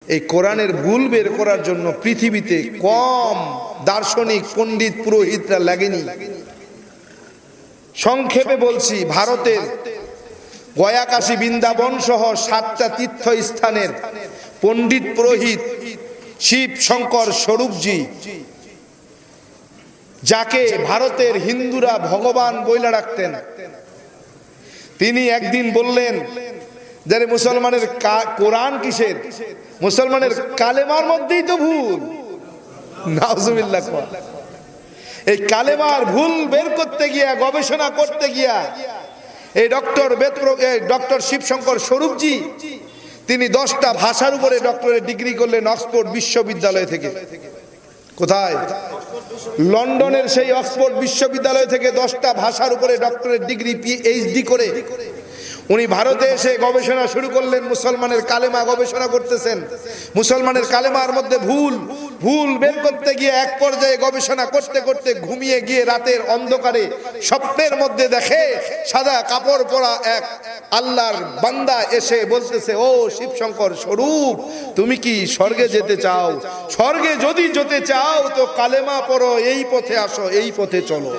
এই কোরআনের ভুল বের করার জন্য পৃথিবীতে কম দার্শনিক পণ্ডিত পুরোহিতরা লাগেনি। সংক্ষেপে বলছি, ভারতের গয়া, কাশী, বৃন্দাবন সহ 7টা তীর্থস্থানের পণ্ডিত পুরোহিত শিব শঙ্কর স্বরূপজি, যাকে ভারতের হিন্দুরা ভগবান বইলা রাখতেন, তিনি একদিন বললেন যে মুসলমানের কোরআন কিসের, মুসলমানের কালেমার মধ্যেই তো ভুল। নাউজুবিল্লাহ। এই কালেমার ভুল বের করতে গিয়া, গবেষণা করতে গিয়া এই ডক্টর শিবশঙ্কর স্বরূপজি তিনি 10টা ভাষার উপরে ডক্টরেট ডিগ্রি করলেন অক্সফোর্ড বিশ্ববিদ্যালয় থেকে। কোথায়? লন্ডনের সেই অক্সফোর্ড বিশ্ববিদ্যালয় থেকে 10টা ভাষার উপরে ডক্টরেট ডিগ্রি পিএইচডি করে উনি ভারতে এসে গবেষণা শুরু করলেন। মুসলমানের কালেমা গবেষণা করতেছেন। মুসলমানের কালেমার মধ্যে ভুল বের করতে গিয়ে এক পর্যায়ে গবেষণা করতে করতে ঘুমিয়ে গিয়ে রাতের অন্ধকারে স্বপ্নের মধ্যে দেখে সাদা কাপড় পরা এক আল্লাহর বান্দা এসে বলতেছে, ও শিবশঙ্কর স্বরূপ, তুমি কি স্বর্গে যেতে চাও? স্বর্গে যদি যেতে চাও তো কালেমা পড়ো, এই পথে আসো, এই পথে চলো।